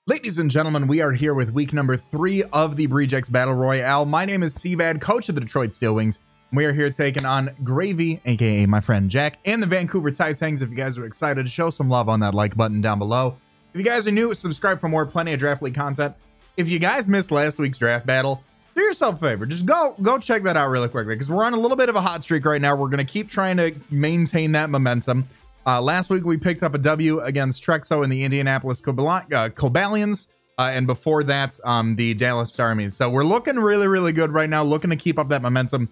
Ladies and gentlemen, we are here with week number 3 of the Breejex Battle Royale. My name is CBAD, coach of the Detroit Steelwings. We are here taking on Gravy, aka my friend Jack, and the Vancouver Titangs. If you guys are excited, show some love on that like button down below. If you guys are new, subscribe for more plenty of Draft League content. If you guys missed last week's draft battle, do yourself a favor. Just go check that out really quickly, because we're on a little bit of a hot streak right now. We're going to keep trying to maintain that momentum. Last week, we picked up a W against Trexo and the Indianapolis Cobalians. And before that, the Dallas Starmies. So we're looking really good right now, looking to keep up that momentum.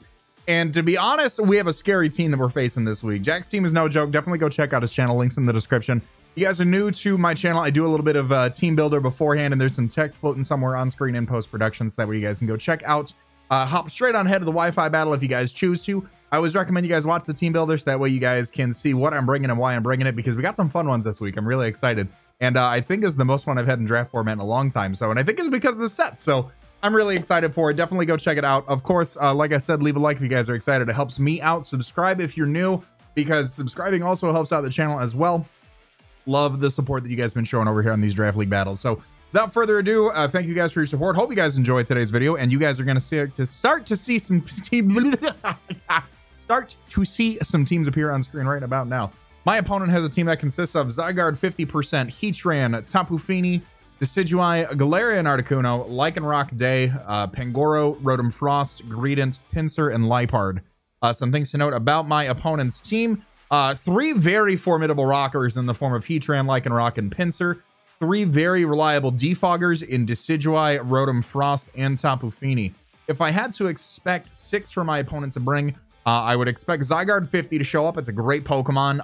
And to be honest, we have a scary team that we're facing this week. Jack's team is no joke. Definitely go check out his channel. Links in the description. If you guys are new to my channel, I do a little bit of team builder beforehand, and there's some text floating somewhere on screen in post-production, so that way you guys can go check out. Hop straight on ahead of the Wi-Fi battle if you guys choose to. I always recommend you guys watch the team builder, so that way you guys can see what I'm bringing and why I'm bringing it, because we got some fun ones this week. I'm really excited. And I think this is the most fun I've had in draft format in a long time. So, and I think it's because of the set. So I'm really excited for it. Definitely go check it out. Of course, like I said, leave a like if you guys are excited. It helps me out. Subscribe if you're new, because subscribing also helps out the channel as well. Love the support that you guys have been showing over here on these draft league battles. So without further ado, thank you guys for your support. Hope you guys enjoyed today's video, and you guys are going to start to see some teams appear on screen right about now. My opponent has a team that consists of Zygarde 50%, Heatran, Tapu Fini, Decidueye, Galarian Articuno, Lycanroc Day, Pangoro, Rotom Frost, Greedent, Pinsir, and Liepard. Some things to note about my opponent's team. 3 very formidable rockers in the form of Heatran, Lycanroc, and Pinsir. 3 very reliable defoggers in Decidueye, Rotom Frost, and Tapu Fini. If I had to expect 6 for my opponent to bring, I would expect Zygarde 50 to show up. It's a great Pokemon.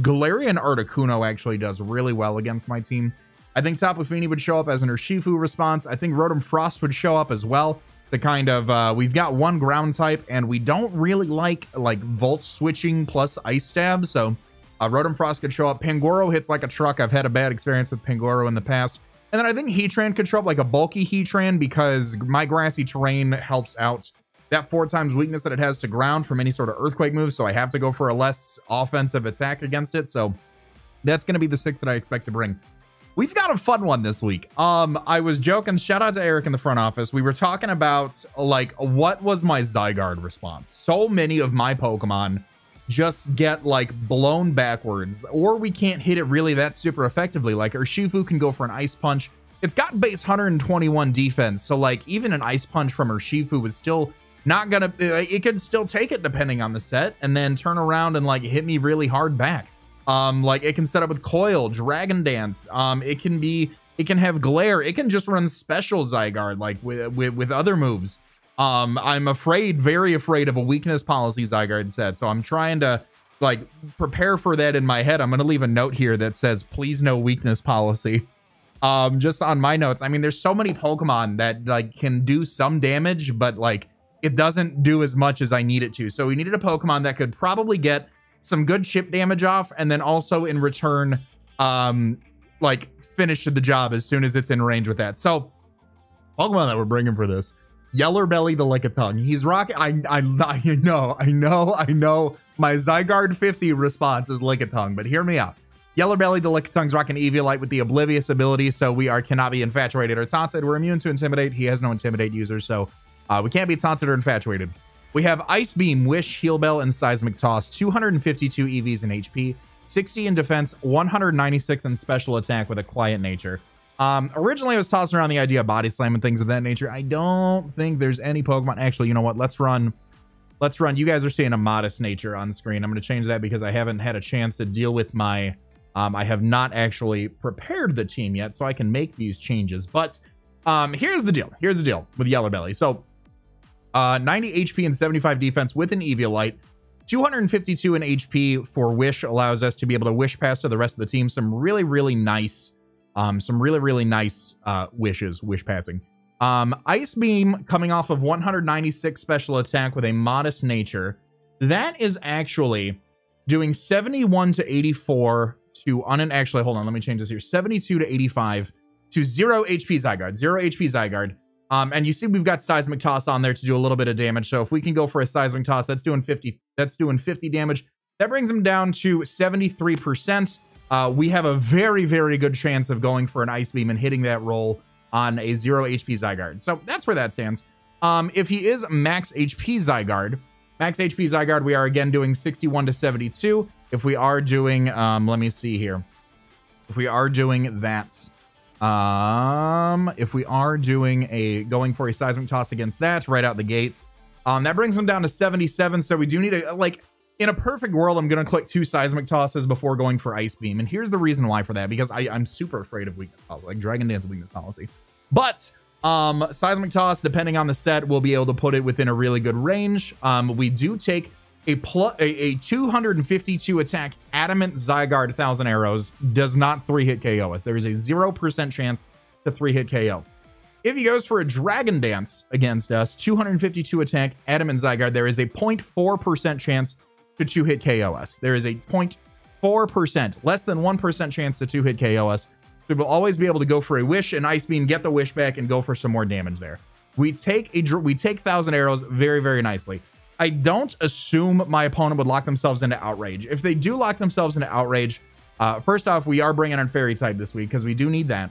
Galarian Articuno actually does really well against my team. I think Tapu Fini would show up as an Urshifu response. I think Rotom Frost would show up as well. The kind of, we've got 1 ground type, and we don't really like Volt switching plus Ice Stab, so Rotom Frost could show up. Pangoro hits like a truck. I've had a bad experience with Pangoro in the past. And then I think Heatran could show up like a bulky Heatran, because my grassy terrain helps out that 4 times weakness that it has to ground from any sort of earthquake move, so I have to go for a less offensive attack against it. So that's going to be the 6 that I expect to bring. We've got a fun one this week. I was joking, shout out to Eric in the front office. We were talking about, like, what was my Zygarde response? So many of my Pokemon just get, like, blown backwards, or we can't hit it really that super effectively. Like, Urshifu can go for an Ice Punch. It's got base 121 defense, so, like, even an Ice Punch from Urshifu was still not gonna, it could still take it depending on the set, and then turn around and like hit me really hard back. Like it can set up with Coil, Dragon Dance. It can have Glare. It can just run special Zygarde like with other moves. I'm very afraid of a weakness policy Zygarde set, so I'm trying to like prepare for that in my head. I'm gonna leave a note here that says please no weakness policy. Just on my notes. I mean, there's so many Pokemon that like can do some damage, but like it doesn't do as much as I need it to. So we needed a Pokemon that could probably get some good chip damage off, and then also in return, like finish the job as soon as it's in range with that. So Pokemon that we're bringing for this, Yeller Belly the Lickitung. He's rocking. I know. My Zygarde 50 response is Lickitung, but hear me out. Yeller Belly the Lickitung's rocking Eviolite with the Oblivious ability, so we cannot be infatuated or taunted. We're immune to Intimidate. He has no Intimidate users, so we can't be taunted or infatuated. We have Ice Beam, Wish, Heal Bell, and Seismic Toss. 252 EVs in HP, 60 in defense, 196 in special attack with a quiet nature. Originally, I was tossing around the idea of Body Slam and things of that nature. I don't think there's any Pokemon. Actually, you know what? Let's run. You guys are seeing a Modest Nature on screen. I'm going to change that because I haven't had a chance to deal with my... I have not actually prepared the team yet, so I can make these changes. But here's the deal. Here's the deal with Yeller Belly. So 90 HP and 75 defense with an Eviolite. 252 in HP for Wish allows us to be able to Wish Pass to the rest of the team. Some really nice Wish Passing. Ice Beam coming off of 196 special attack with a Modest Nature. That is actually doing 71 to 84 to actually, hold on, let me change this here. 72 to 85 to 0 HP Zygarde. 0 HP Zygarde. And you see we've got Seismic Toss on there to do a little bit of damage. So if we can go for a Seismic Toss, that's doing 50 damage. That brings him down to 73%. we have a very, very good chance of going for an Ice Beam and hitting that roll on a 0 HP Zygarde. So that's where that stands. If he is max HP Zygarde, we are again doing 61 to 72. If we are doing, let me see here. If we are doing that, if we are doing going for a Seismic Toss against that right out the gates, that brings him down to 77. So we do need a, like, in a perfect world, I'm going to click 2 Seismic Tosses before going for Ice Beam. And here's the reason why for that, because I'm super afraid of weakness policy, like Dragon Dance weakness policy. But Seismic Toss, depending on the set, we'll be able to put it within a really good range. We do take a 252 attack Adamant Zygarde 1000 Arrows does not 3-hit KO us. There is a 0% chance to 3-hit KO. If he goes for a Dragon Dance against us, 252 attack Adamant Zygarde, there is a 0.4% chance to 2-hit KO us. There is a 0.4%, less than 1% chance to 2-hit KO us. So we'll always be able to go for a Wish, an Ice Beam, get the Wish back, and go for some more damage there. We take 1000 Arrows very, very nicely. I don't assume my opponent would lock themselves into Outrage. If they do lock themselves into Outrage, first off, we are bringing in Fairy type this week because we do need that.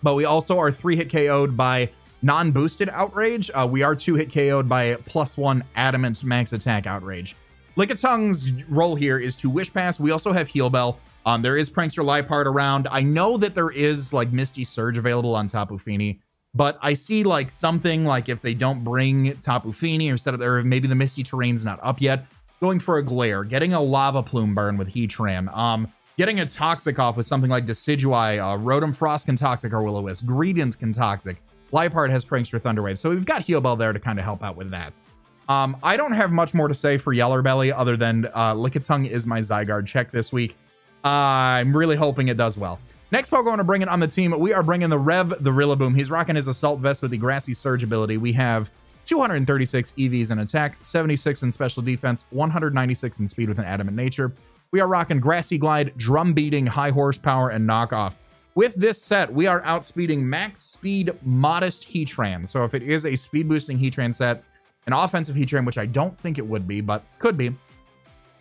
But we also are 3-hit KO'd by non-boosted Outrage. We are 2-hit KO'd by +1 Adamant max attack Outrage. Lickitung's role here is to Wish Pass. We also have Heal Bell. There is Prankster Liepard around. I know that there is like Misty Surge available on Tapu Fini, but I see like something like if they don't bring Tapu Fini or set up there, maybe the Misty Terrain's not up yet, going for a Glare, getting a Lava Plume burn with Heatran, getting a Toxic off with something like Decidueye, Rotom Frost can Toxic or Will-O-Wisp, Greedent can Toxic, Liepard has Prankster Thunderwave, so we've got Heal Bell there to kind of help out with that. I don't have much more to say for Yeller Belly other than Lickitung is my Zygarde check this week. I'm really hoping it does well. Next Pokemon to bring it on the team, we are bringing the Rev, the Rillaboom. He's rocking his Assault Vest with the Grassy Surge ability. We have 236 EVs in attack, 76 in special defense, 196 in speed with an Adamant nature. We are rocking Grassy Glide, Drum Beating, High Horsepower, and Knockoff. With this set, we are outspeeding Max Speed Modest Heatran. So if it is a speed boosting Heatran set, an offensive Heatran, which I don't think it would be, but could be.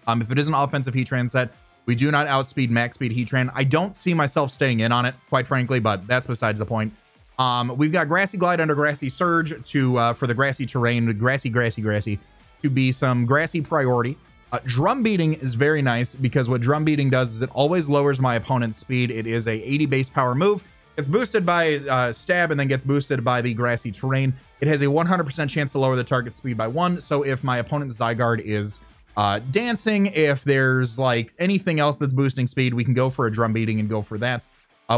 If it is an offensive Heatran set, we do not outspeed Max Speed Heatran. I don't see myself staying in on it, quite frankly, but that's besides the point. We've got Grassy Glide under Grassy Surge to for the grassy terrain, grassy, to be some grassy priority. Drum Beating is very nice because what Drum Beating does is it always lowers my opponent's speed. It is a 80 base power move. It's boosted by Stab and then gets boosted by the grassy terrain. It has a 100% chance to lower the target speed by 1. So if my opponent's Zygarde is dancing, if there's like anything else that's boosting speed, we can go for a Drum Beating and go for that.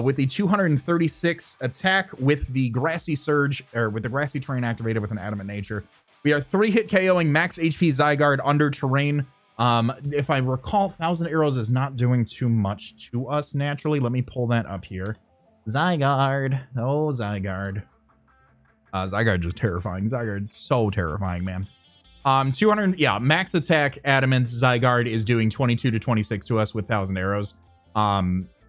With the 236 attack with the Grassy Surge, or with the Grassy Terrain activated with an Adamant nature, we are 3-hit KOing max HP Zygarde under terrain. If I recall, 1000 Arrows is not doing too much to us naturally. Let me pull that up here. Zygarde. Oh, Zygarde. Zygarde is terrifying. Zygarde's so terrifying, man. 200, yeah, max attack Adamant Zygarde is doing 22 to 26 to us with 1000 Arrows.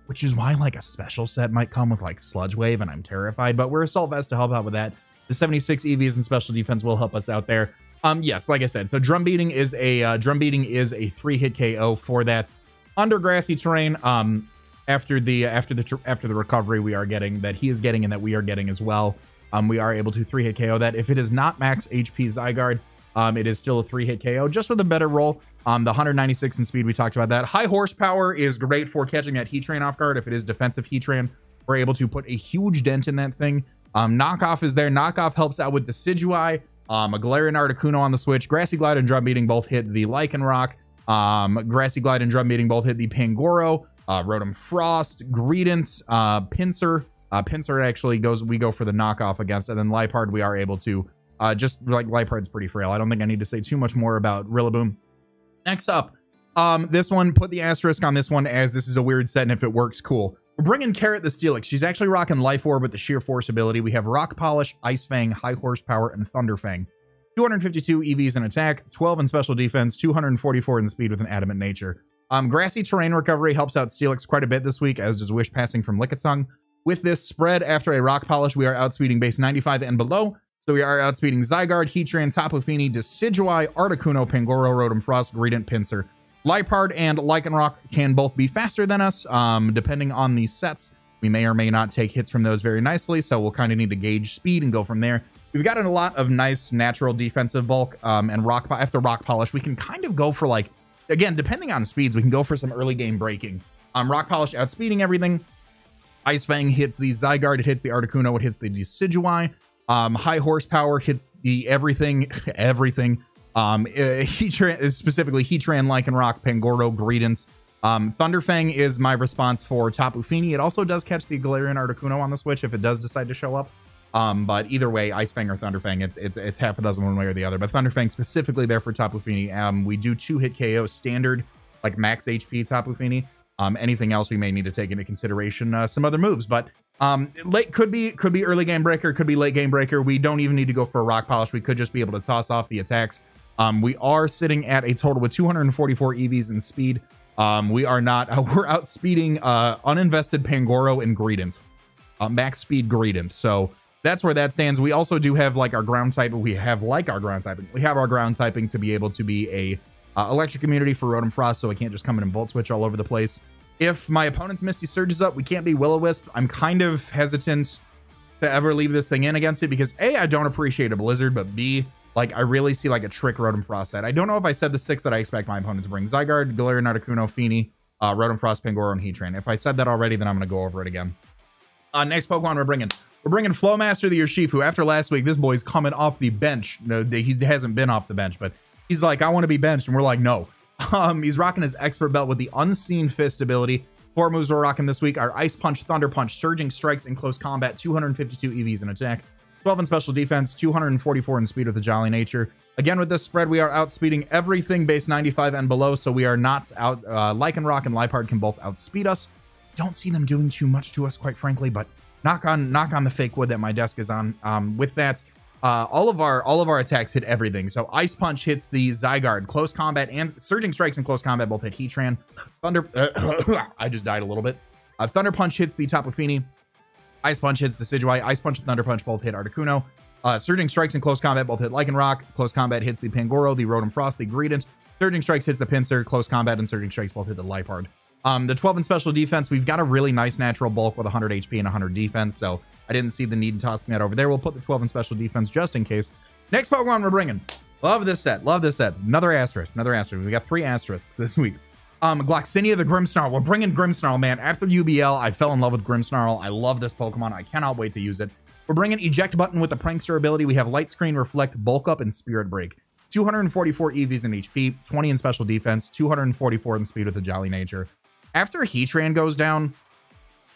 Which is why like a special set might come with like Sludge Wave, and I'm terrified, but we're Assault Vest to help out with that. The 76 EVs and special defense will help us out there. Yes, like I said, so Drum Beating is a 3-hit KO for that under grassy terrain. After the recovery we are getting, that he is getting and that we are getting as well, we are able to 3-hit KO that. If it is not max HP Zygarde, it is still a 3-hit KO, just with a better roll. The 196 in speed, we talked about that. High Horsepower is great for catching that Heatran off guard. If it is defensive Heatran, we're able to put a huge dent in that thing. Knockoff is there. Knockoff helps out with Decidueye, a Galarian Articuno on the switch. Grassy Glide and Drum Beating both hit the Lycanroc. Grassy Glide and Drum Beating both hit the Pangoro. Rotom Frost, Greedent, Pinsir. Pinsir actually we go for the knockoff against, and then Liepard we are able to, just like Liepard's pretty frail. I don't think I need to say too much more about Rillaboom. Next up, this one, put the asterisk on this one as this is a weird set, and if it works, cool. We're bringing Carrot the Steelix. She's actually rocking Life Orb with the Sheer Force ability. We have Rock Polish, Ice Fang, High Horsepower, and Thunder Fang. 252 EVs in attack, 12 in special defense, 244 in speed with an Adamant nature. Grassy Terrain recovery helps out Steelix quite a bit this week, as does Wish Passing from Lickitung. With this spread, after a Rock Polish, we are outspeeding base 95 and below. So we are outspeeding Zygarde, Heatran, Tapu Fini, Decidueye, Articuno, Pangoro, Rotom Frost, Greedent, Pinsir, Liepard and Lycanroc can both be faster than us. Depending on these sets, we may or may not take hits from those very nicely, so we'll kind of need to gauge speed and go from there. We've got a lot of nice natural defensive bulk, and after Rock Polish, we can kind of go for, like, again, depending on speeds, we can go for some early game breaking. Rock Polish outspeeding everything. Ice Fang hits the Zygarde, it hits the Articuno, it hits the Decidueye. High Horsepower hits the everything. Heatran, specifically Heatran, Lycanroc, Pangoro, Greedence. Thunderfang is my response for Tapu Fini. It also does catch the Galarian Articuno on the Switch if it does decide to show up. But either way, Ice Fang or Thunderfang, it's half a dozen one way or the other. But Thunderfang specifically there for Tapu Fini. We do 2-hit KO standard, like max HP Tapu Fini. Anything else we may need to take into consideration some other moves, but late could be early game breaker, could be late game breaker. We don't even need to go for a Rock Polish. We could just be able to toss off the attacks. We are sitting at a total with 244 EVs in speed. We're outspeeding uninvested Pangoro and Greedent, max speed Greedent. So that's where that stands. We also do have like our ground typing. We have our ground typing to be able to be a electric immunity for Rotom Frost, so it can't just come in and Volt Switch all over the place. If my opponent's Misty Surges up, we can't be Will-O-Wisp. I'm kind of hesitant to ever leave this thing in against it because A, I don't appreciate a Blizzard, but B, like, I really see like a trick Rotom Frost set. I don't know if I said the 6 that I expect my opponent to bring. Zygarde, Galarian Articuno, Fini, Rotom Frost, Pangoro, and Heatran. If I said that already, then I'm going to go over it again. Next Pokemon we're bringing Flowmaster the Urshifu. After last week, this boy's coming off the bench. No, he hasn't been off the bench, but he's like, I want to be benched, and we're like, no. He's rocking his Expert Belt with the Unseen Fist ability. 4 moves we're rocking this week are Ice Punch, Thunder Punch, Surging Strikes in close combat, 252 EVs in attack, 12 in special defense, 244 in speed with a Jolly Nature. Again, with this spread, we are outspeeding everything base 95 and below, so we are not out. Lycanroc and Liepard can both outspeed us. Don't see them doing too much to us, quite frankly, but knock on the fake wood that my desk is on. With that, all of our attacks hit everything. So Ice Punch hits the Zygarde, close combat, and Surging Strikes in close combat both hit Heatran. I just died a little bit. Thunder Punch hits the Tapu Fini. Ice Punch hits Decidueye. Ice Punch and Thunder Punch both hit Articuno. Surging Strikes in close combat both hit Lycanroc. Close combat hits the Pangoro, the Rotom Frost, the Greedent. Surging Strikes hits the Pinsir. Close combat and Surging Strikes both hit the Liepard. The 12 in special defense, we've got a really nice natural bulk with 100 HP and 100 defense, so I didn't see the need in tossing that over there. We'll put the 12 in special defense just in case. Next Pokemon we're bringing. Love this set. Another asterisk. We got 3 asterisks this week. Gloxinia the Grimmsnarl. We're bringing Grimmsnarl, man. After UBL, I fell in love with Grimmsnarl. I love this Pokemon. I cannot wait to use it. We're bringing Eject Button with the Prankster ability. We have Light Screen, Reflect, Bulk Up, and Spirit Break. 244 EVs in HP, 20 in special defense, 244 in speed with the Jolly Nature. After Heatran goes down,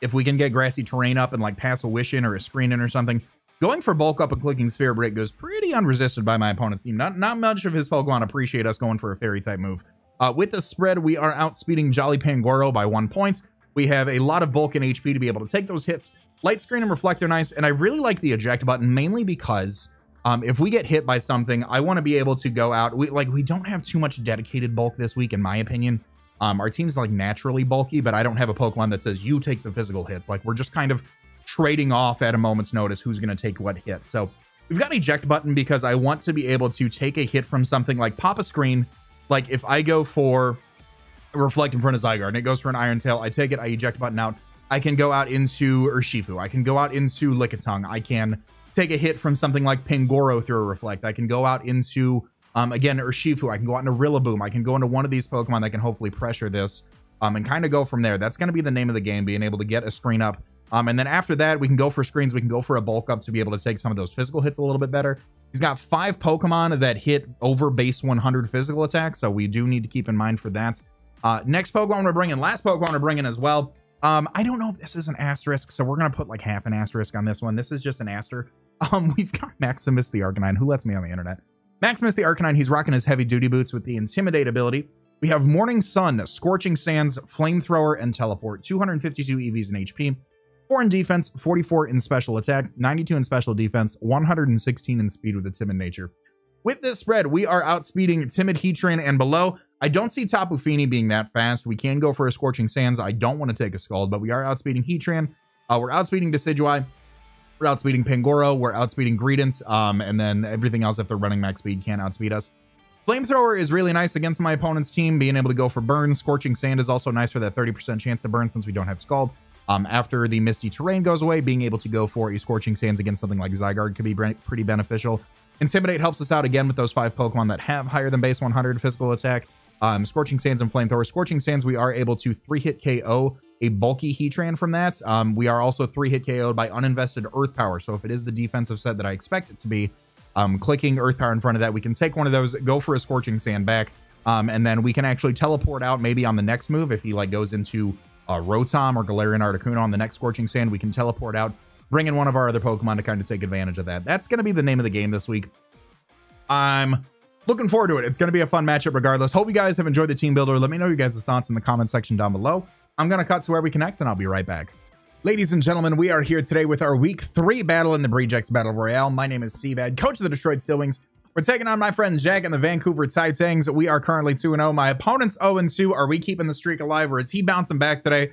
if we can get Grassy Terrain up and like pass a Wish in or a Screen in or something, going for Bulk Up and clicking Spirit Break goes pretty unresisted by my opponent's team. Not much of his Pokemon appreciate us going for a Fairy type move. With the spread, we are outspeeding Jolly Pangoro by 1 point. We have a lot of bulk and HP to be able to take those hits. Light Screen and Reflect are nice, and I really like the Eject Button, mainly because if we get hit by something, I want to be able to go out. We don't have too much dedicated bulk this week, in my opinion. Our team's like naturally bulky, but I don't have a Pokemon that says you take the physical hits. Like, we're just kind of trading off at a moment's notice who's going to take what hit. So we've got Eject Button because I want to be able to take a hit from something like pop a screen. Like if I go for Reflect in front of Zygarde and it goes for an Iron Tail, I take it, I Eject Button out. I can go out into Urshifu. I can go out into Lickitung. I can take a hit from something like Pangoro through a Reflect. I can go out into again, Urshifu. I can go out into Rillaboom. I can go into one of these Pokemon that can hopefully pressure this and kind of go from there. That's going to be the name of the game, being able to get a screen up. And then after that, we can go for screens. We can go for a bulk up to be able to take some of those physical hits a little bit better. He's got 5 Pokemon that hit over base 100 physical attack, so we do need to keep in mind for that. Next Pokemon we're bringing, last Pokemon we're bringing as well. I don't know if this is an asterisk, so we're going to put like half an asterisk on this one. This is just an aster. We've got Maximus the Arcanine. Who lets me on the internet? Maximus the Arcanine, he's rocking his heavy duty boots with the Intimidate ability. We have Morning Sun, Scorching Sands, Flamethrower, and Teleport. 252 EVs in HP, 4 in defense, 44 in special attack, 92 in special defense, 116 in speed with a Timid nature. With this spread, we are outspeeding Timid, Heatran, and below. I don't see Tapu Fini being that fast. We can go for a Scorching Sands. I don't want to take a Scald, but we are outspeeding Heatran. We're outspeeding Decidueye. We're outspeeding Pangoro. We're outspeeding Greedence. And then everything else, if they're running max speed, can't outspeed us. Flamethrower is really nice against my opponent's team, being able to go for burn. Scorching Sand is also nice for that 30% chance to burn since we don't have Scald. After the Misty Terrain goes away, being able to go for a Scorching Sands against something like Zygarde could be pretty beneficial. Intimidate helps us out again with those 5 Pokemon that have higher than base 100 physical attack. Scorching Sands and Flamethrower. Scorching Sands, we are able to 3-hit KO a bulky Heatran from that. We are also 3-hit KO'd by uninvested Earth Power. So if it is the defensive set that I expect it to be, clicking Earth Power in front of that, we can take one of those, go for a Scorching Sand back, and then we can actually teleport out maybe on the next move. If he like goes into Rotom or Galarian Articuno on the next Scorching Sand, we can teleport out, bring in one of our other Pokemon to kind of take advantage of that. That's going to be the name of the game this week. I'm looking forward to it. It's going to be a fun matchup regardless. Hope you guys have enjoyed the team builder. Let me know your guys' thoughts in the comment section down below. I'm going to cut to where we connect and I'll be right back. Ladies and gentlemen, we are here today with our week 3 battle in the Breejex Battle Royale. My name is CBAD, coach of the Destroyed Steelwings. We're taking on my friend Jack and the Vancouver Titangs. We are currently 2-0. My opponent's 0-2. Are we keeping the streak alive or is he bouncing back today?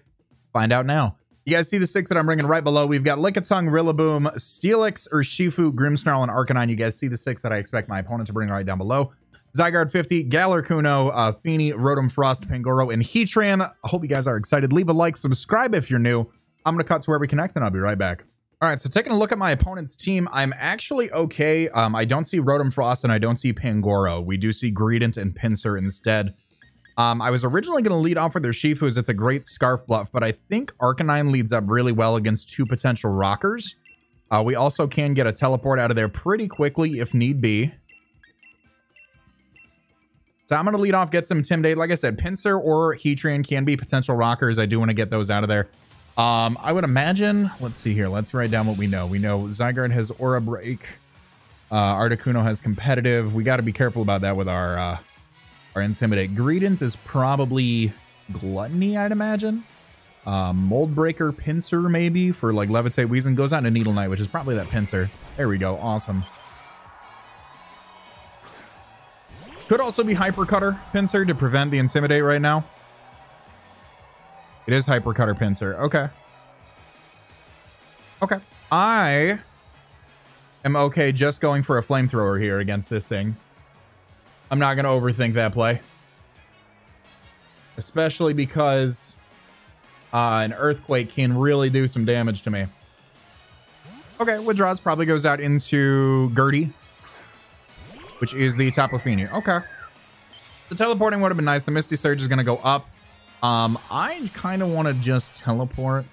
Find out now. You guys see the 6 that I'm bringing right below. We've got Lickitung, Rillaboom, Steelix, Urshifu, Grimmsnarl, and Arcanine. You guys see the 6 that I expect my opponent to bring right down below. Zygarde 50, Galarkuno, Feeny, Rotom Frost, Pangoro, and Heatran. I hope you guys are excited. Leave a like, subscribe if you're new. I'm going to cut to where we connect, and I'll be right back. All right, so taking a look at my opponent's team, I'm actually okay. I don't see Rotom Frost, and I don't see Pangoro. We do see Greedent and Pinsir instead. I was originally going to lead off with their Shifus. It's a great Scarf Bluff, but I think Arcanine leads up really well against 2 potential Rockers. We also can get a Teleport out of there pretty quickly if need be. So I'm going to lead off, get some Intimidate. Like I said, Pinsir or Heatran can be potential Rockers. I do want to get those out of there. I would imagine, let's see here. Let's write down what we know. We know Zygarde has Aura Break. Articuno has Competitive. We got to be careful about that with our Intimidate. Greedent is probably Gluttony, I'd imagine. Mold Breaker, Pinsir maybe for like Levitate. Weezing goes out to Needle Knight, which is probably that Pinsir. There we go. Awesome. Could also be Hyper Cutter Pinsir to prevent the Intimidate right now. It is Hyper Cutter Pinsir. Okay. Okay. I am okay just going for a Flamethrower here against this thing. I'm not going to overthink that play. Especially because an Earthquake can really do some damage to me. Okay, Withdraws probably goes out into Gertie, which is the Tapu Fini. Okay. The teleporting would have been nice. The Misty Surge is going to go up. I kind of want to just teleport.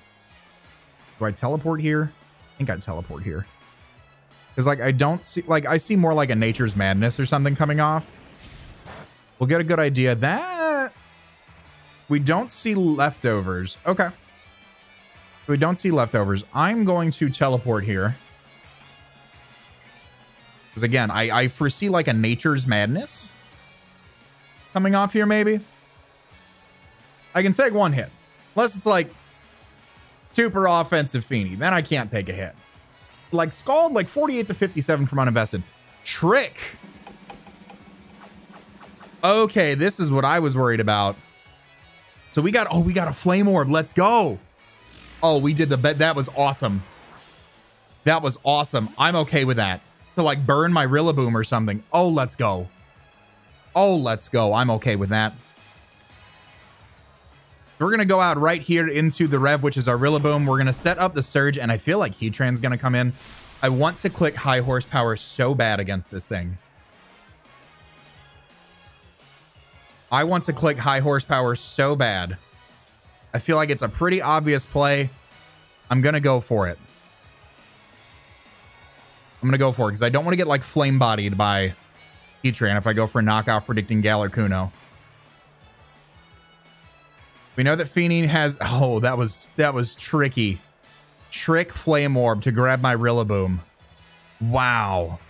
Do I teleport here? I think I'd teleport here. Because, like, I don't see... Like, I see more like a Nature's Madness or something coming off. We'll get a good idea. That... We don't see Leftovers. Okay. We don't see Leftovers. I'm going to teleport here. Because, again, I foresee, like, a Nature's Madness coming off here, maybe. I can take 1 hit. Unless it's, like, super offensive Feeny. Then I can't take a hit. Like, Scald, like, 48 to 57 from uninvested. Trick. Okay, this is what I was worried about. So we got... Oh, we got a Flame Orb. Let's go. Oh, we did the bet. That was awesome. That was awesome. I'm okay with that. To, like, burn my Rillaboom or something. Oh, let's go. Oh, let's go. I'm okay with that. We're going to go out right here into the Rev, which is our Rillaboom. We're going to set up the Surge, and I feel like Heatran's going to come in. I want to click High Horsepower so bad against this thing. I want to click High Horsepower so bad. I feel like it's a pretty obvious play. I'm going to go for it. I'm going to go for it because I don't want to get, like, flame-bodied by Heatran if I go for a knockoff predicting Galarkuno. We know that Feeny has... Oh, that was tricky. Trick Flame Orb to grab my Rillaboom. Wow.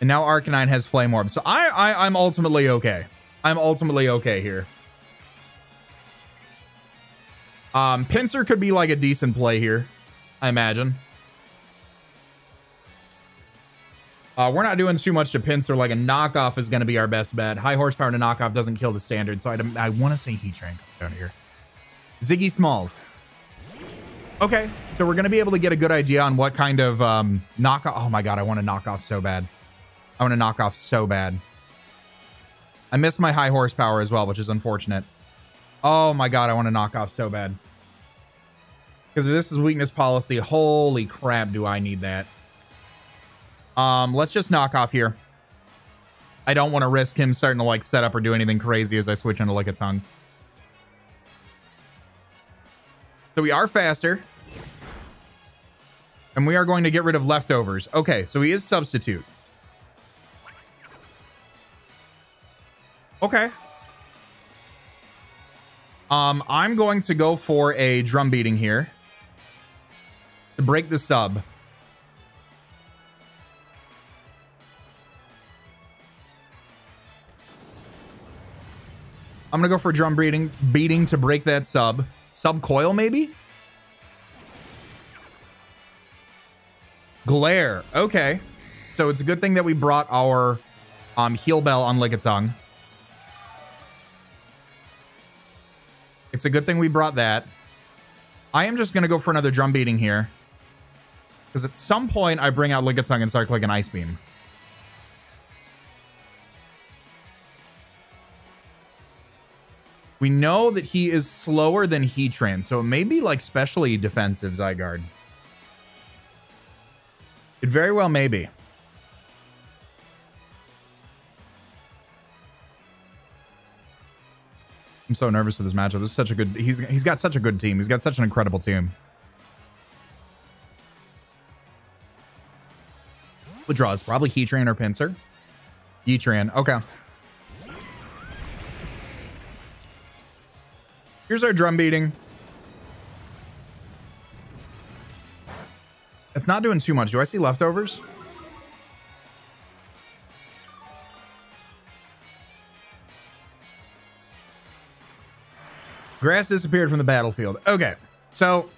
And now Arcanine has Flame Orb. So I'm ultimately okay. I'm ultimately okay here. Pinsir could be like a decent play here, I imagine. We're not doing too much to Pinsir. Like a knockoff is going to be our best bet. High horsepower to knockoff doesn't kill the standard. So I want to say Heatran down here. Ziggy Smalls. Okay. So we're going to be able to get a good idea on what kind of knockoff. Oh my God. I want to knock off so bad. I want to knock off so bad. I missed my high horsepower as well, which is unfortunate. Oh my god, I want to knock off so bad. Because if this is weakness policy, holy crap, do I need that. Let's just knock off here. I don't want to risk him starting to like set up or do anything crazy as I switch into Lickitung. So we are faster. And we are going to get rid of leftovers. Okay, so he is substitute. Okay. I'm going to go for a drum beating here to break the sub. I'm gonna go for a drum beating to break that sub. Sub coil, maybe? Glare. Okay. So it's a good thing that we brought our heal bell on Lickitung. It's a good thing we brought that. I am just going to go for another drum beating here. Because at some point, I bring out Lickitung and start clicking Ice Beam. We know that he is slower than Heatran, so it may be like specially defensive Zygarde. It very well may be. I'm so nervous for this matchup. This is such a good... He's got such a good team. He's got such an incredible team. Withdraws. Probably Heatran or Pinsir. Heatran. Okay. Here's our drum beating. It's not doing too much. Do I see leftovers? Grass disappeared from the battlefield. Okay, so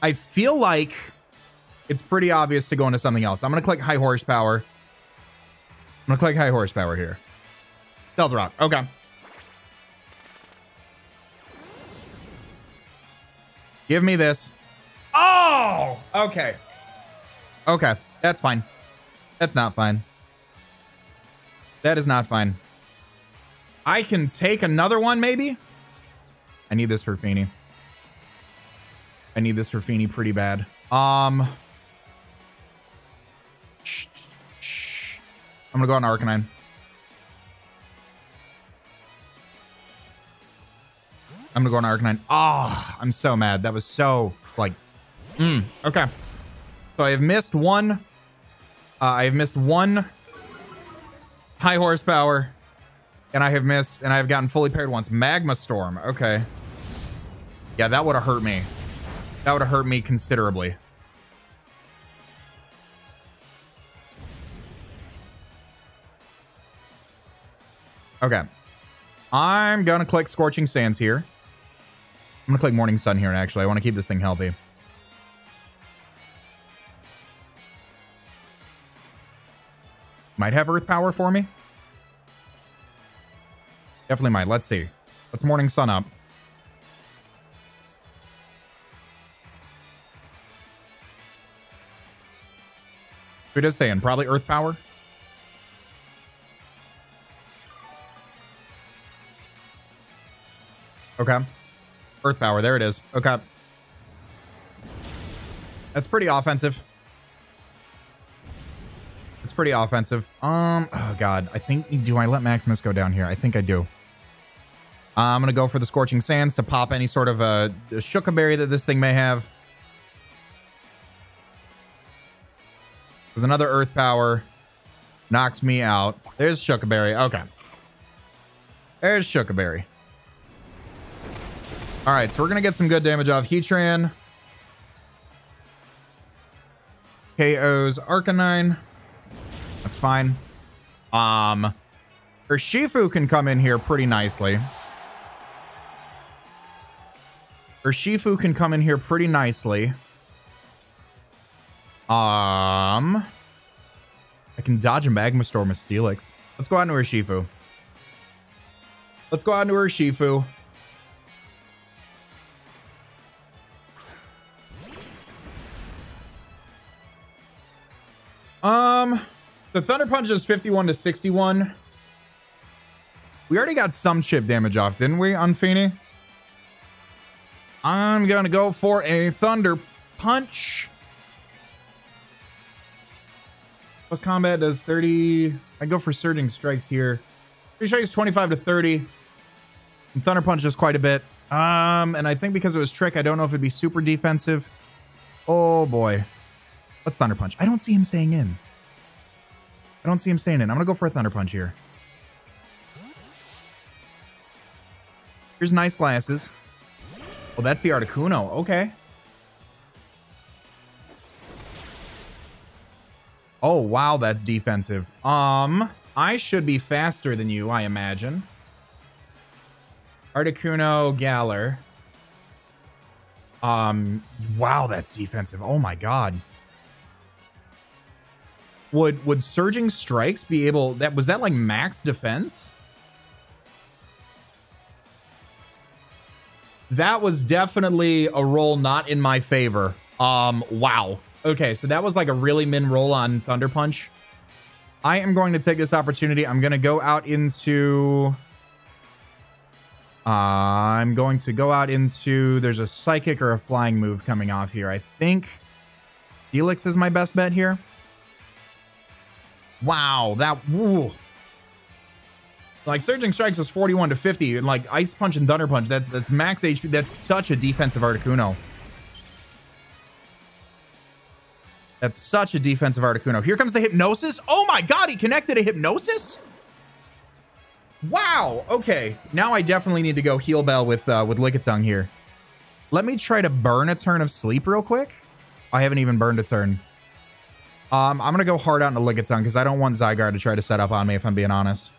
I feel like it's pretty obvious to go into something else. I'm going to click high horsepower. I'm going to click high horsepower here. Stealth Rock. Okay. Give me this. Oh! Okay. Okay. That's fine. That's not fine. That is not fine. I can take another one, maybe? I need this for Feeny. I need this for Feeny pretty bad. I'm gonna go on Arcanine. I'm gonna go on Arcanine. Ah, I'm so mad. That was so like, okay. So I have missed one. I have missed one high horsepower, and I have gotten fully paired once. Magma Storm. Okay. Yeah, that would have hurt me. That would have hurt me considerably. Okay. I'm gonna click Scorching Sands here. I'm gonna click Morning Sun here, actually. I want to keep this thing healthy. Might have Earth Power for me. Definitely might. Let's see. Let's Morning Sun up. Who does stay in? Probably Earth Power. Okay. Earth Power. There it is. Okay. That's pretty offensive. It's pretty offensive. Oh god. I think, do I let Maximus go down here? I think I do. I'm gonna go for the Scorching Sands to pop any sort of a Shookaberry that this thing may have. There's another Earth Power. Knocks me out. There's Shookaberry. Okay. There's Shookaberry. Alright, so we're gonna get some good damage off Heatran. KO's Arcanine. That's fine. Urshifu can come in here pretty nicely. Urshifu can come in here pretty nicely. I can dodge a Magma Storm with Steelix. Let's go out into Urshifu. Let's go out into Urshifu. The Thunder Punch is 51 to 61. We already got some chip damage off, didn't we, on Feeny? I'm going to go for a Thunder Punch. Plus combat does 30. I go for Surging Strikes here. Surging Strikes 25 to 30. And Thunder Punch is quite a bit. And I think because it was Trick, I don't know if it'd be super defensive. Oh, boy. Let's Thunder Punch. I don't see him staying in. I don't see him staying in. I'm going to go for a Thunder Punch here. Here's Nice Glasses. Oh, that's the Articuno. Okay. Oh, wow, that's defensive. I should be faster than you, I imagine. Articuno, Galar. Wow, that's defensive. Oh my god. Would Surging Strikes be able... Was that like max defense? That was definitely a roll not in my favor. Wow. Okay, so that was like a really min roll on Thunder Punch. I am going to take this opportunity. I'm going to go out into... There's a Psychic or a Flying move coming off here. I think Helix is my best bet here. Wow, that... Woo. Like, Surging Strikes is 41 to 50, and like Ice Punch and Thunder Punch, that's max HP. That's such a defensive Articuno. That's such a defensive Articuno. Here comes the Hypnosis. Oh my god, he connected a Hypnosis? Wow, okay. Now I definitely need to go Heal Bell with Lickitung here. Let me try to burn a turn of sleep real quick. I haven't even burned a turn. I'm going to go hard out into Lickitung because I don't want Zygarde to try to set up on me, if I'm being honest.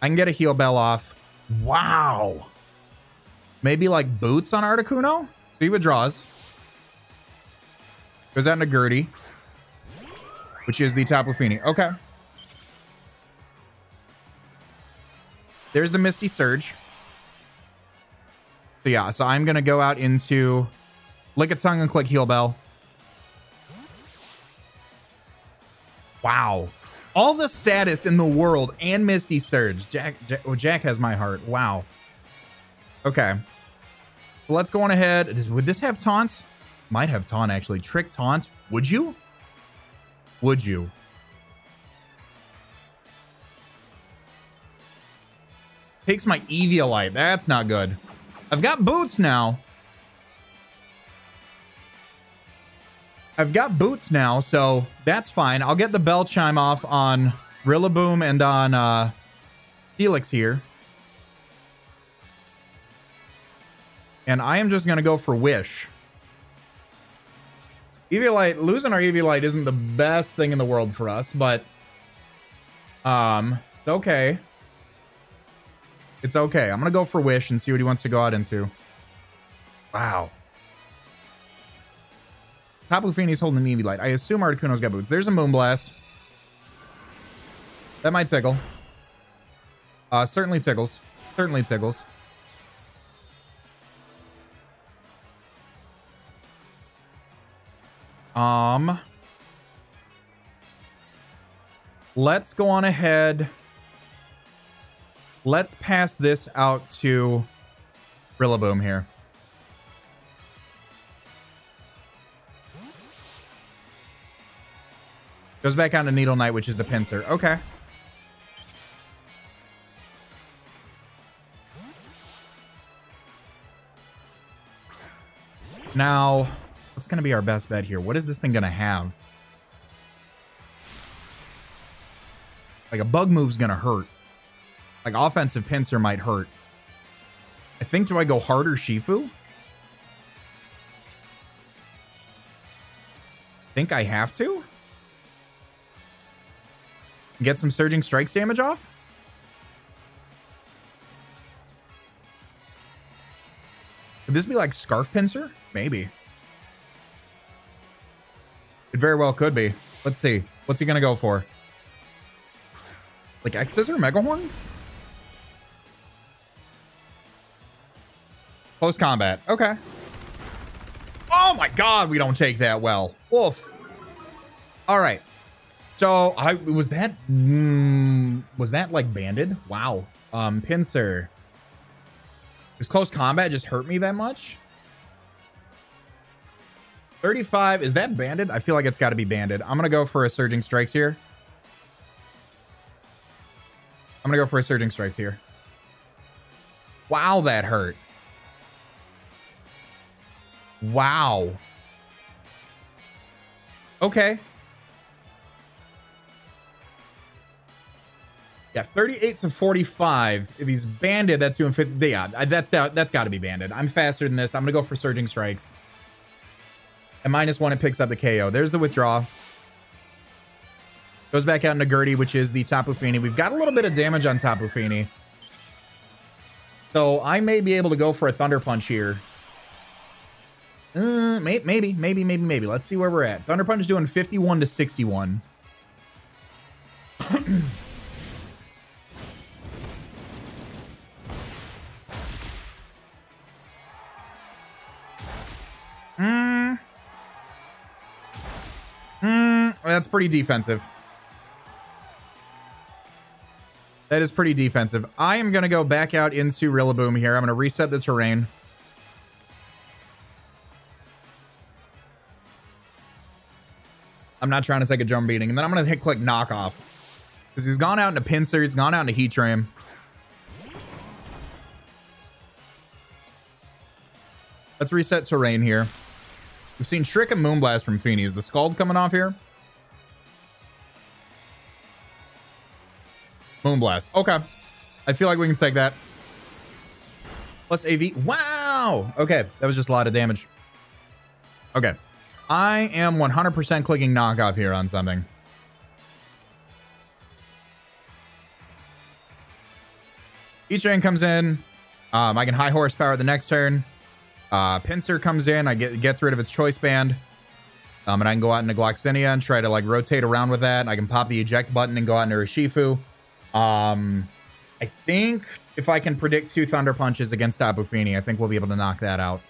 I can get a Heal Bell off. Wow. Maybe like Boots on Articuno? So he withdraws. Goes out into Gertie, which is the Tapu Fini. Okay. There's the Misty Surge. So yeah, so I'm going to go out into Lickitung and click Heal Bell. Wow. All the status in the world and Misty Surge. Jack has my heart. Wow. Okay. So let's go on ahead. Would this have Taunt? Might have Taunt, actually. Trick Taunt. Would you? Would you? Takes my Eviolite. That's not good. I've got Boots now. So that's fine. I'll get the Bell Chime off on Rillaboom and on Helix here. And I am just going to go for Wish. Eviolite, losing our Eviolite isn't the best thing in the world for us, but it's okay. It's okay. I'm going to go for Wish and see what he wants to go out into. Wow. Tapu Fini's holding an Eviolite. I assume Articuno's got Boots. There's a Moonblast. That might tickle. Certainly tickles. Certainly tickles. Let's go on ahead. Let's pass this out to Rillaboom here. Goes back on to Needle Knight, which is the pincer. Okay. Now, what's going to be our best bet here? What is this thing going to have? Like, a bug move's going to hurt. Like, offensive pincer might hurt. I think, do I go harder Shifu? Think I have to? Get some Surging Strikes damage off? Could this be like Scarf Pincer? Maybe. It very well could be. Let's see. What's he going to go for? Like X-Scissor? Mega Horn? Close combat. Okay. Oh my god, we don't take that well. Wolf. All right. So was that like banded? Wow. Pincer. Does close combat just hurt me that much? 35, is that banded? I feel like it's got to be banded. I'm gonna go for a Surging Strikes here. Wow, that hurt. Wow. Okay. Yeah, 38 to 45. If he's banded, that's doing 50. Yeah, that's got to be banded. I'm faster than this. I'm gonna go for Surging Strikes. At -1, it picks up the KO. There's the withdraw. Goes back out into Gertie, which is the Tapu Fini. We've got a little bit of damage on Tapu Fini. So I may be able to go for a Thunder Punch here. Maybe. Let's see where we're at. Thunder Punch is doing 51 to 61. That's pretty defensive. That is pretty defensive. I am going to go back out into Rillaboom here. I'm going to reset the terrain. I'm not trying to take a drum beating. And then I'm going to hit click knockoff. Because he's gone out into Pincer. He's gone out into Heat Train. Let's reset terrain here. We've seen Trick and Moonblast from Fini. Is the Scald coming off here? Moonblast. Okay. I feel like we can take that. Plus AV. Wow! Okay. That was just a lot of damage. Okay. I am 100% clicking knockoff here on something. Each train comes in. I can high horsepower the next turn. Pincer comes in. Gets rid of its choice band. And I can go out into Gloxinia and try to like rotate around with that. I can pop the eject button and go out into Urshifu. I think if I can predict 2 Thunder Punches against Tapu Fini, I think we'll be able to knock that out.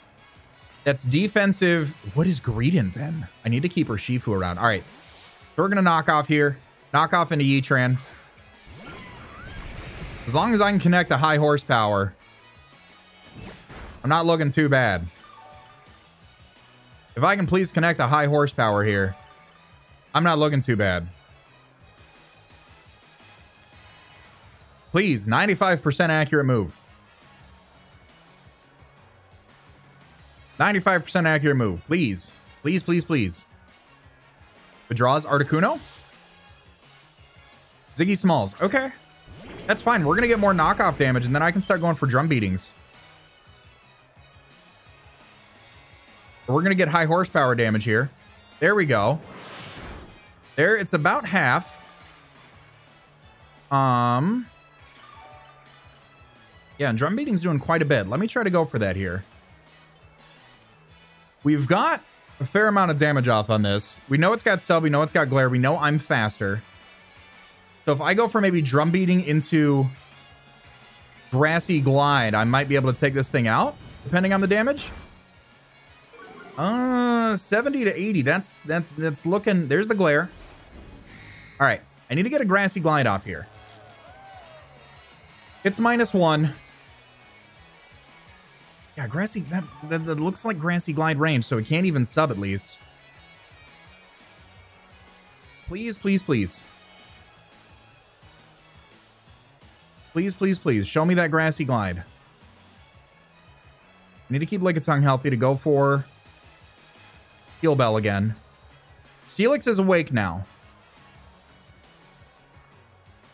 That's defensive. What is Greedent then? I need to keep Urshifu around. All right. So we're going to knock off here. Knock off into Yitran. As long as I can connect a high horsepower, I'm not looking too bad. If I can please connect a high horsepower here, I'm not looking too bad. Please, 95% accurate move. 95% accurate move. Please. Please, please, please. Withdraws Articuno. Ziggy Smalls. Okay. That's fine. We're going to get more knockoff damage, and then I can start going for drum beatings. We're going to get high horsepower damage here. There we go. There, it's about half. Yeah, and drum beating's doing quite a bit. Let me try to go for that here. We've got a fair amount of damage off on this. We know it's got Cell. We know it's got Glare. We know I'm faster. So if I go for maybe drum beating into Grassy Glide, I might be able to take this thing out, depending on the damage. 70 to 80. That's looking. There's the Glare. All right. I need to get a Grassy Glide off here. It's -1. Yeah, Grassy, that looks like Grassy Glide range, so it can't even sub at least. Please, please, please. Please, please, please. Show me that Grassy Glide. I need to keep Lickitung healthy to go for Heal Bell again. Steelix is awake now.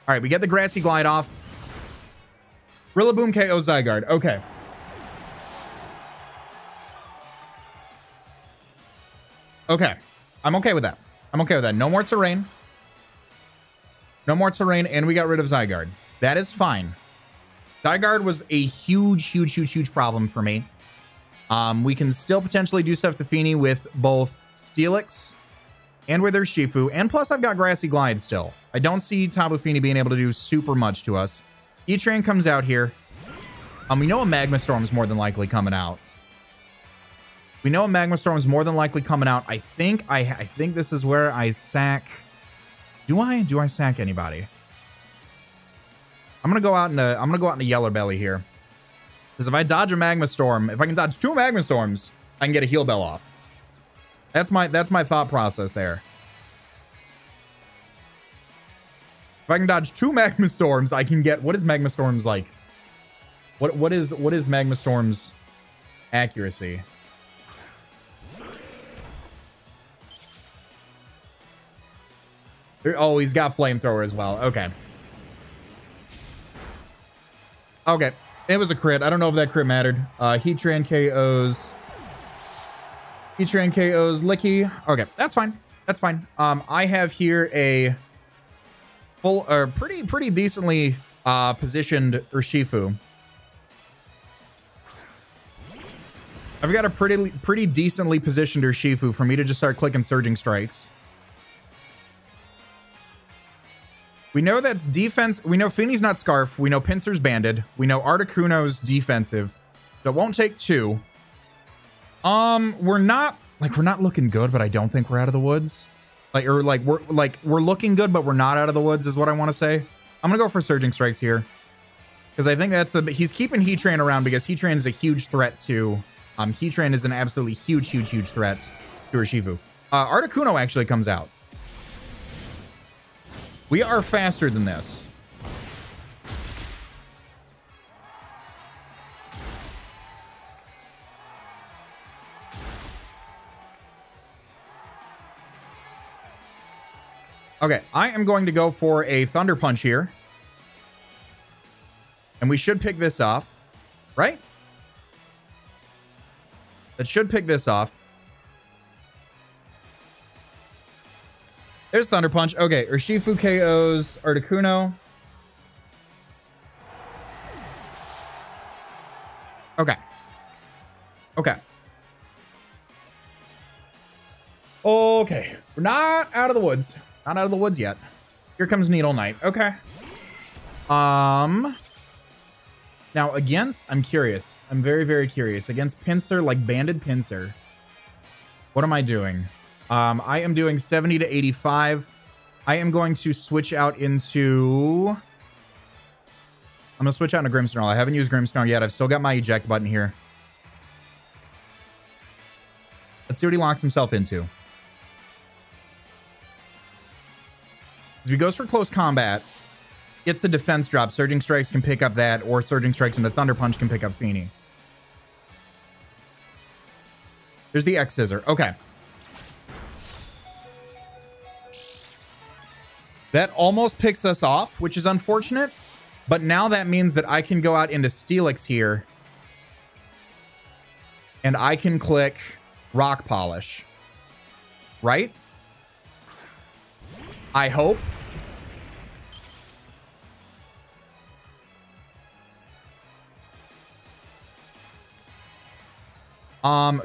All right, we get the Grassy Glide off. Rillaboom KO Zygarde. Okay. Okay. I'm okay with that. I'm okay with that. No more terrain. No more terrain, and we got rid of Zygarde. That is fine. Zygarde was a huge problem for me. We can still potentially do stuff to Fini with both Steelix and with Urshifu, and plus I've got Grassy Glide still. I don't see Tapu Fini being able to do super much to us. E-Train comes out here. We know a Magma Storm is more than likely coming out. We know a Magma Storm is more than likely coming out. I think this is where I sack Do I sack anybody? I'm gonna go out in a yellow belly here. Because if I dodge a magma storm, if I can dodge 2 magma storms, I can get a heal bell off. That's my thought process there. If I can dodge 2 magma storms, I can get, what is magma storms like? What is magma storms accuracy? Oh, he's got flamethrower as well. Okay. Okay. It was a crit. I don't know if that crit mattered. Heatran KOs. Heatran KOs Licky. Okay, that's fine. That's fine. I have here a full or pretty decently positioned Urshifu. I've got a pretty decently positioned Urshifu for me to just start clicking Surging Strikes. We know that's defense. We know Feeney's not Scarf. We know Pinsir's banded. We know Articuno's defensive. So it won't take 2. We're not looking good, but I don't think we're out of the woods. We're looking good, but we're not out of the woods is what I want to say. I'm gonna go for Surging Strikes here. Because I think that's he's keeping Heatran around because Heatran is a huge threat to Heatran is an absolutely huge threat to Urshifu. Articuno actually comes out. We are faster than this. Okay, I am going to go for a Thunder Punch here. And we should pick this off, right? That should pick this off. There's Thunder Punch. Okay, Urshifu KOs Articuno. Okay. Okay. Okay. We're not out of the woods. Not out of the woods yet. Here comes Needle Knight. Okay. Now against, I'm curious. I'm very curious. Against Pinsir, like banded Pinsir. What am I doing? I am doing 70 to 85. I am going to switch out into... I'm going to switch out into Grimmsnarl. I haven't used Grimmsnarl yet. I've still got my eject button here. Let's see what he locks himself into. If he goes for close combat, gets the defense drop, Surging Strikes can pick up that, or Surging Strikes into Thunder Punch can pick up Feeney. There's the X Scissor. Okay. That almost picks us off, which is unfortunate. But now that means that I can go out into Steelix here. And I can click Rock Polish. Right? I hope.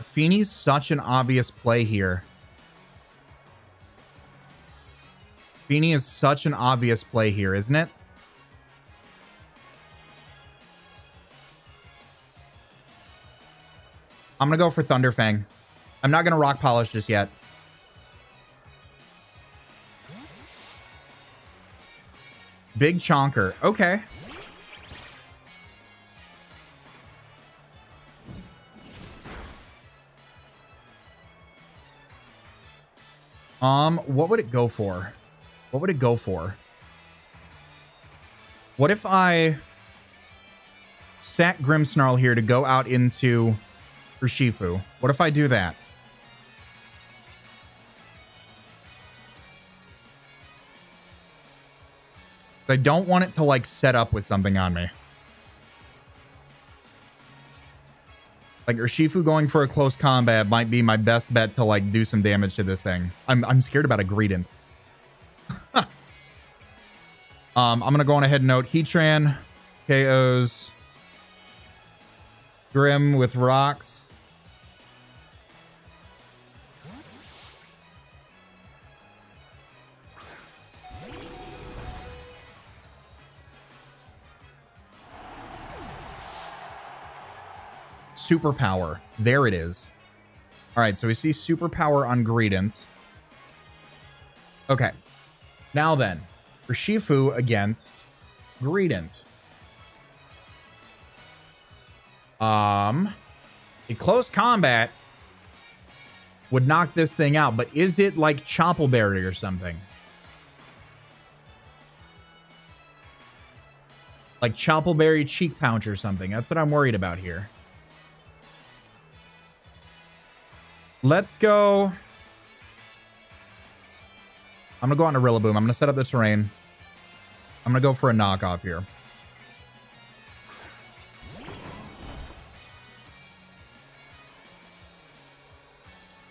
Feeney's such an obvious play here. Feeney is such an obvious play here, isn't it? I'm going to go for Thunderfang. I'm not going to Rock Polish just yet. Big Chonker. Okay. What would it go for? What would it go for? What if I sack Grimmsnarl here to go out into Urshifu? What if I do that? I don't want it to like set up with something on me. Like Urshifu going for a close combat might be my best bet to like do some damage to this thing. I'm scared about a Greedent. I'm gonna go on ahead and note Heatran KOs Grim with rocks. Superpower. There it is. All right, so we see superpower on Greedent. Okay. Now then, for Shifu against Greedent. A close combat would knock this thing out, but is it like Choppleberry or something? Like Choppleberry Cheek Pouch or something. That's what I'm worried about here. Let's go. I'm going to go on to Rillaboom. I'm going to set up the terrain. I'm going to go for a knockoff here.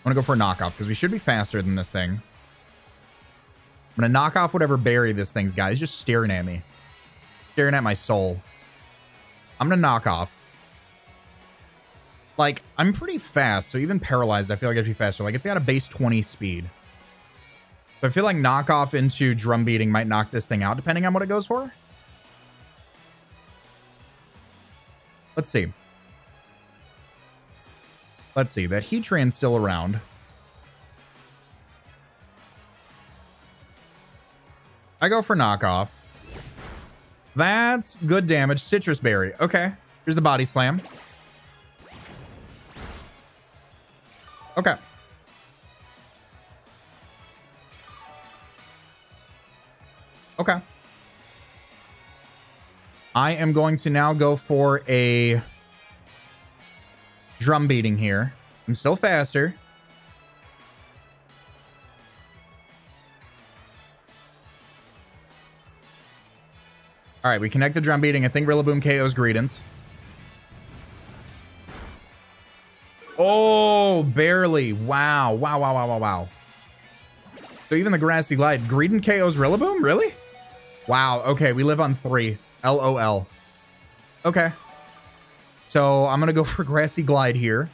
I'm going to go for a knockoff because we should be faster than this thing. I'm going to knock off whatever berry this thing's got. He's just staring at me. Staring at my soul. I'm going to knock off. Like, I'm pretty fast, so even paralyzed, I feel like I'd be faster. Like, it's got a base 20 speed. So I feel like knockoff into drum beating might knock this thing out, depending on what it goes for. Let's see. Let's see. That Heatran's still around. I go for knockoff. That's good damage. Citrus Berry. Okay. Here's the Body Slam. Okay. Okay. I am going to now go for a drum beating here. I'm still faster. All right, we connect the drum beating. I think Rillaboom KO's Greedent. Oh, barely. Wow. Wow, wow, wow, wow, wow. So even the Grassy Glide. Greedent KO's Rillaboom? Really? Wow. Okay, we live on 3. LOL. Okay. So I'm going to go for Grassy Glide here.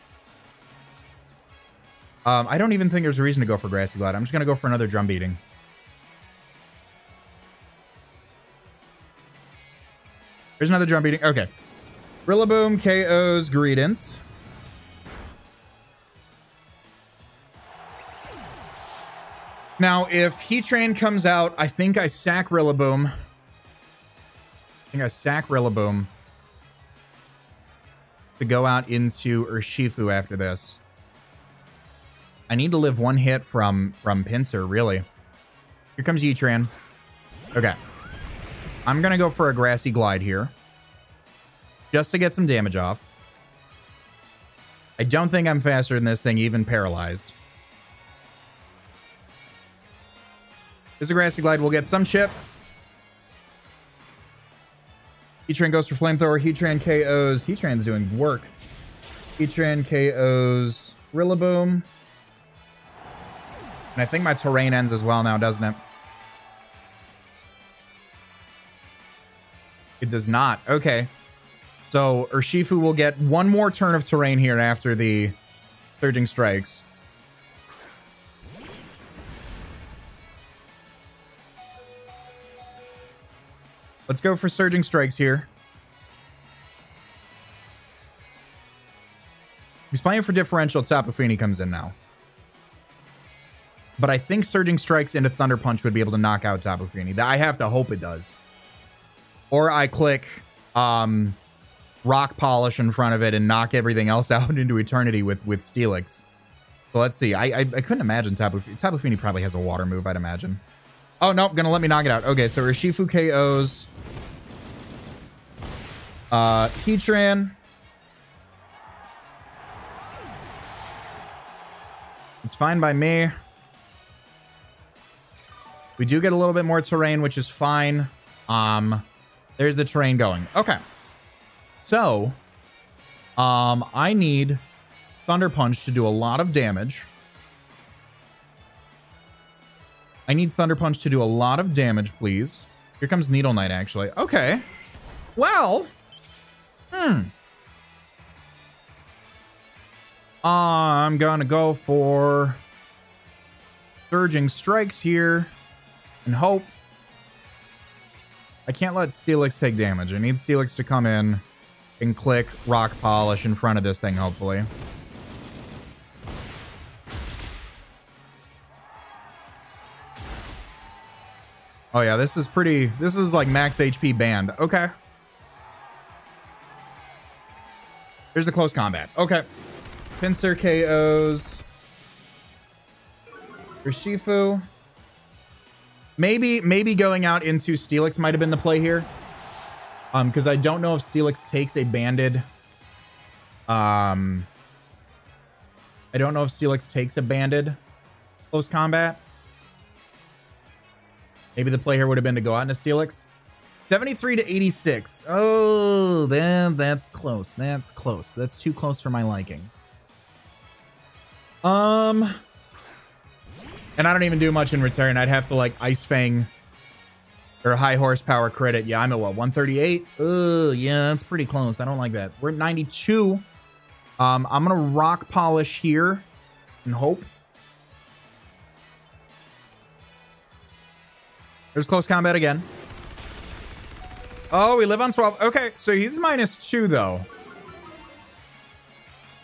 I don't even think there's a reason to go for Grassy Glide. I'm just going to go for another drum beating. There's another drum beating. Okay. Rillaboom KO's Greedent. Now, if Heatran comes out, I think I sack Rillaboom. To go out into Urshifu after this. I need to live one hit from Pinsir, really. Here comes Heatran. Okay. I'm going to go for a Grassy Glide here. Just to get some damage off. I don't think I'm faster than this thing, even paralyzed. Here's a Grassy Glide. We'll get some chip. Heatran goes for Flamethrower. Heatran KOs. Heatran's doing work. Heatran KOs Rillaboom. And I think my terrain ends as well now, doesn't it? It does not. Okay. So Urshifu will get one more turn of terrain here after the Surging Strikes. Let's go for Surging Strikes here. He's playing for differential. Tapu Fini comes in now. But I think Surging Strikes into Thunder Punch would be able to knock out Tapu Fini. I have to hope it does. Or I click Rock Polish in front of it and knock everything else out into eternity with Steelix. So let's see. I couldn't imagine Tapu Fini probably has a water move, I'd imagine. Oh, nope. Gonna let me knock it out. Okay, so Urshifu KOs Heatran. It's fine by me. We do get a little bit more terrain, which is fine. There's the terrain going. Okay. So, I need Thunder Punch to do a lot of damage. I need Thunder Punch to do a lot of damage, please. Here comes Needle Knight, actually. Okay. Well. I'm gonna go for Surging Strikes here and hope. I can't let Steelix take damage. I need Steelix to come in and click Rock Polish in front of this thing, hopefully. Oh yeah, this is pretty. This is like max HP band. Okay. Here's the close combat. Okay. Pincer KOs. Urshifu. Maybe going out into Steelix might have been the play here. Because I don't know if Steelix takes a banded. I don't know if Steelix takes a banded close combat. Maybe the play here would have been to go out into Steelix. 73 to 86. Oh, then that's close. That's close. That's too close for my liking. And I don't even do much in return. I'd have to like Ice Fang or high horsepower credit. Yeah, I'm at what, 138? Oh, yeah, that's pretty close. I don't like that. We're at 92. I'm gonna rock polish here and hope. There's close combat again. Oh, we live on 12. Okay, so he's -2 though.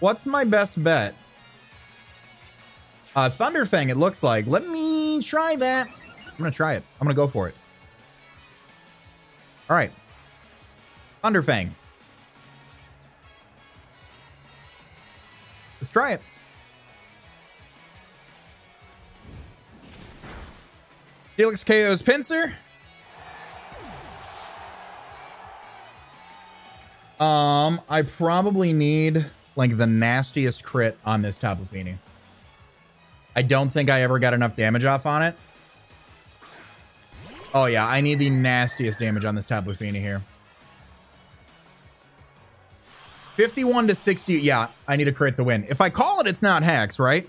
What's my best bet? Thunder Fang, it looks like. Let me try that. I'm gonna try it. I'm gonna go for it. All right. Thunder Fang. Let's try it. Felix KO's Pincer. I probably need like the nastiest crit on this Tapu Fini. I don't think I ever got enough damage off on it. Oh yeah, I need the nastiest damage on this Tapu Fini here. 51 to 60. Yeah, I need a crit to win. If I call it, it's not Hex, right?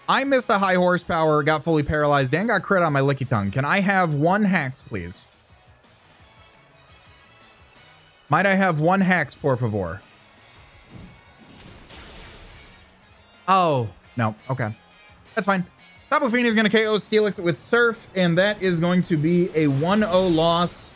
I missed a high horsepower, got fully paralyzed, and got crit on my Licky Tongue. Can I have one Hex, please? Might I have one Hex, por favor? Oh, no. Okay. That's fine. Tapu Fini is going to KO Steelix with Surf, and that is going to be a 1-0 loss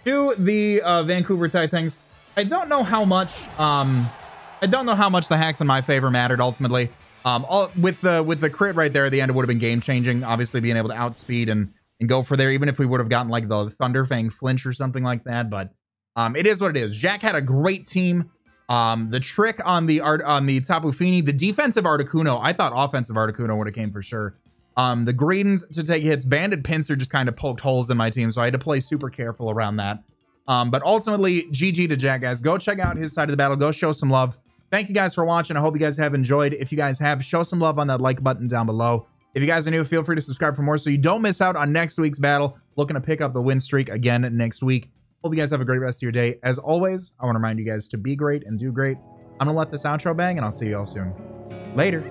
to the Vancouver Titangs. I don't know how much the hacks in my favor mattered ultimately. With the crit right there at the end, it would have been game changing. Obviously, being able to outspeed and go for there, even if we would have gotten like the Thunder Fang flinch or something like that. But it is what it is. Jack had a great team. The trick on the Tapu Fini, the defensive Articuno, I thought offensive Articuno would have came for sure. The Greedens to take hits, Banded Pincer just kind of poked holes in my team, so I had to play super careful around that. But ultimately, GG to Jack, guys. Go check out his side of the battle. Go show some love. Thank you guys for watching. I hope you guys have enjoyed. If you guys have, show some love on that like button down below. If you guys are new, feel free to subscribe for more so you don't miss out on next week's battle. Looking to pick up the win streak again next week. Hope you guys have a great rest of your day. As always, I want to remind you guys to be great and do great. I'm going to let this outro bang, and I'll see you all soon. Later.